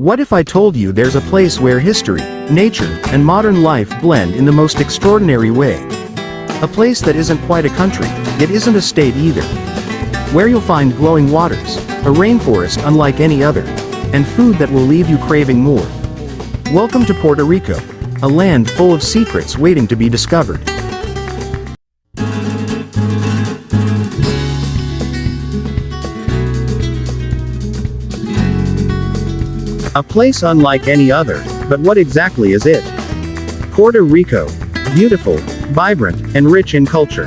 What if I told you there's a place where history, nature, and modern life blend in the most extraordinary way? A place that isn't quite a country, it isn't a state either. Where you'll find glowing waters, a rainforest unlike any other, and food that will leave you craving more. Welcome to Puerto Rico, a land full of secrets waiting to be discovered. A place unlike any other, but what exactly is it? Puerto Rico. Beautiful, vibrant, and rich in culture.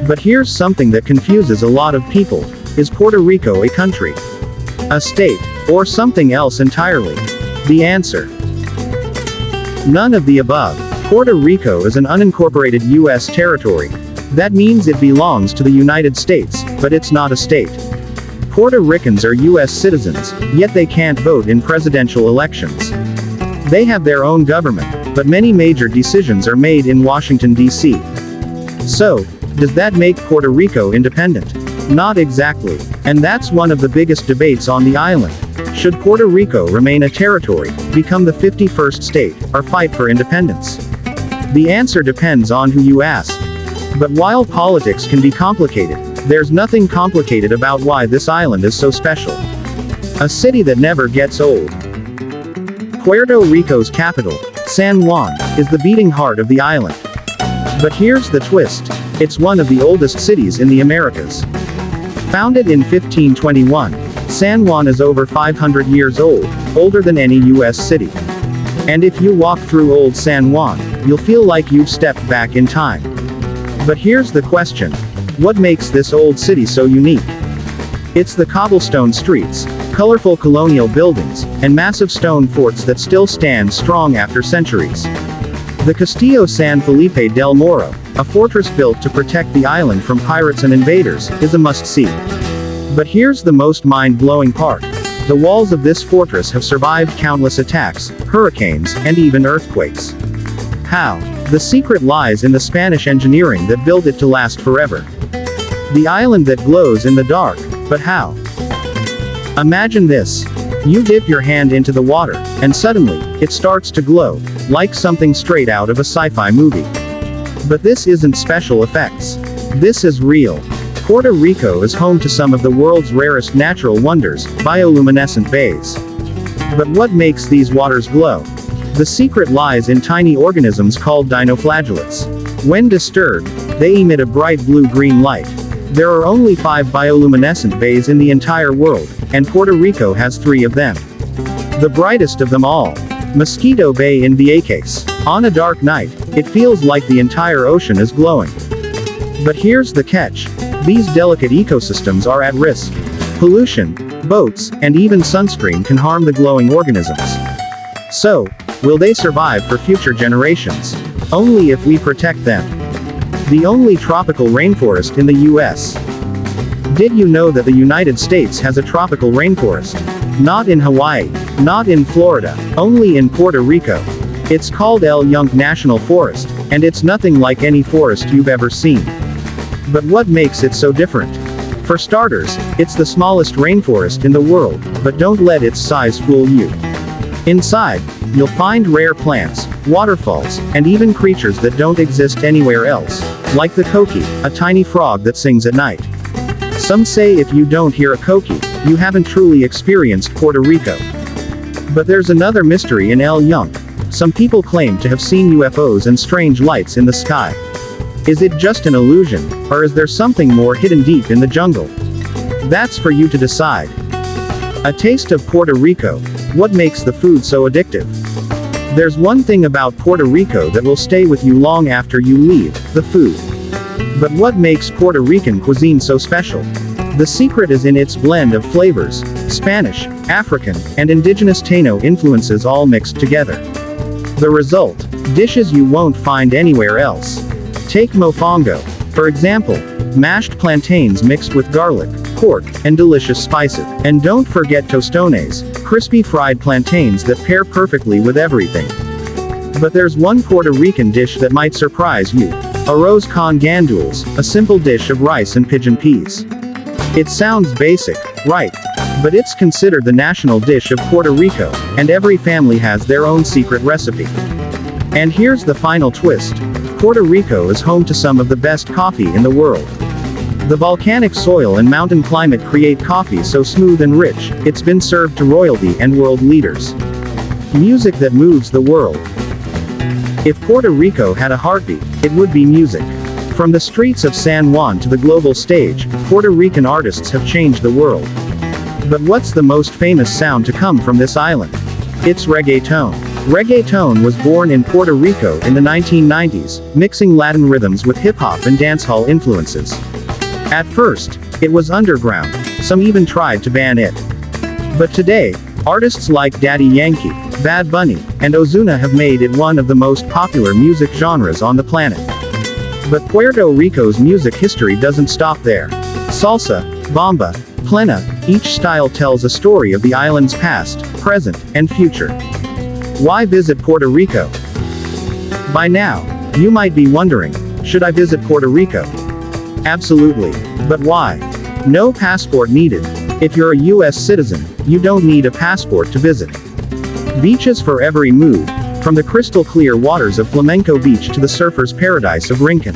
But here's something that confuses a lot of people. Is Puerto Rico a country, a state, or something else entirely? The answer: none of the above. Puerto Rico is an unincorporated U.S. territory. That means it belongs to the United States, but it's not a state. Puerto Ricans are U.S. citizens, yet they can't vote in presidential elections. They have their own government, but many major decisions are made in Washington, D.C. So, does that make Puerto Rico independent? Not exactly. And that's one of the biggest debates on the island. Should Puerto Rico remain a territory, become the 51st state, or fight for independence? The answer depends on who you ask. But while politics can be complicated, there's nothing complicated about why this island is so special. A city that never gets old. Puerto Rico's capital, San Juan, is the beating heart of the island. But here's the twist: it's one of the oldest cities in the Americas. Founded in 1521, San Juan is over 500 years old, older than any U.S. city. And if you walk through old San Juan, you'll feel like you've stepped back in time. But here's the question: what makes this old city so unique? It's the cobblestone streets, colorful colonial buildings, and massive stone forts that still stand strong after centuries. The Castillo San Felipe del Moro, a fortress built to protect the island from pirates and invaders, is a must-see. But here's the most mind-blowing part: the walls of this fortress have survived countless attacks, hurricanes, and even earthquakes. How? The secret lies in the Spanish engineering that built it to last forever. The island that glows in the dark. But how? Imagine this. You dip your hand into the water, and suddenly, it starts to glow, like something straight out of a sci-fi movie. But this isn't special effects. This is real. Puerto Rico is home to some of the world's rarest natural wonders, bioluminescent bays. But what makes these waters glow? The secret lies in tiny organisms called dinoflagellates. When disturbed, they emit a bright blue-green light. There are only 5 bioluminescent bays in the entire world, and Puerto Rico has 3 of them. The brightest of them all, Mosquito Bay in Vieques. On a dark night, it feels like the entire ocean is glowing. But here's the catch: these delicate ecosystems are at risk. Pollution, boats, and even sunscreen can harm the glowing organisms. So, will they survive for future generations? Only if we protect them. The only tropical rainforest in the U.S. Did you know that the United States has a tropical rainforest? Not in Hawaii, not in Florida, only in Puerto Rico. It's called El Yunque National Forest, and it's nothing like any forest you've ever seen. But what makes it so different? For starters, it's the smallest rainforest in the world, but don't let its size fool you. Inside, you'll find rare plants, waterfalls, and even creatures that don't exist anywhere else, like the coqui, a tiny frog that sings at night. Some say if you don't hear a coqui, you haven't truly experienced Puerto Rico. But there's another mystery in El Yunque. Some people claim to have seen UFOs and strange lights in the sky. Is it just an illusion, or is there something more hidden deep in the jungle? That's for you to decide. A taste of Puerto Rico. What makes the food so addictive? There's one thing about Puerto Rico that will stay with you long after you leave: the food. But what makes Puerto Rican cuisine so special? The secret is in its blend of flavors: Spanish, African, and indigenous Taino influences all mixed together. The result: dishes you won't find anywhere else. Take mofongo, for example, mashed plantains mixed with garlic, pork, and delicious spices. And don't forget tostones, crispy fried plantains that pair perfectly with everything. But there's one Puerto Rican dish that might surprise you: arroz con gandules, a simple dish of rice and pigeon peas. It sounds basic, right? But it's considered the national dish of Puerto Rico, and every family has their own secret recipe. And here's the final twist. Puerto Rico is home to some of the best coffee in the world. The volcanic soil and mountain climate create coffee so smooth and rich, it's been served to royalty and world leaders. Music that moves the world. If Puerto Rico had a heartbeat, it would be music. From the streets of San Juan to the global stage, Puerto Rican artists have changed the world. But what's the most famous sound to come from this island? It's reggaeton. Reggaeton was born in Puerto Rico in the 1990s, mixing Latin rhythms with hip-hop and dancehall influences. At first, it was underground, some even tried to ban it. But today, artists like Daddy Yankee, Bad Bunny, and Ozuna have made it one of the most popular music genres on the planet. But Puerto Rico's music history doesn't stop there. Salsa, bamba, plena, each style tells a story of the island's past, present, and future. Why visit Puerto Rico? By now, you might be wondering, should I visit Puerto Rico? Absolutely. But why? No passport needed. If you're a US citizen, you don't need a passport to visit. Beaches for every mood, from the crystal clear waters of Flamenco Beach to the surfer's paradise of Rican.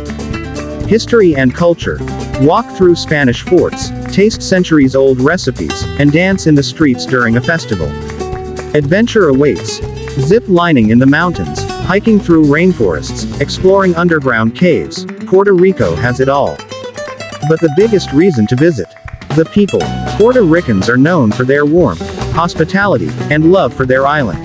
History and culture. Walk through Spanish forts, taste centuries-old recipes, and dance in the streets during a festival. Adventure awaits. Zip lining in the mountains, hiking through rainforests, exploring underground caves, Puerto Rico has it all. But the biggest reason to visit? The people. Puerto Ricans are known for their warmth, hospitality, and love for their island.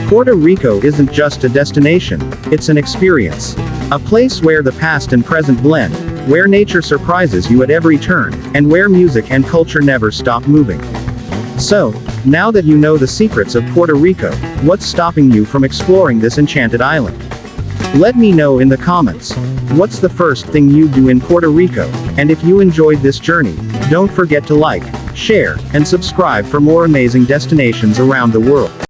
Puerto Rico isn't just a destination, it's an experience. A place where the past and present blend, where nature surprises you at every turn, and where music and culture never stop moving. So, now that you know the secrets of Puerto Rico, what's stopping you from exploring this enchanted island? Let me know in the comments. What's the first thing you do in Puerto Rico? And if you enjoyed this journey, don't forget to like, share, and subscribe for more amazing destinations around the world.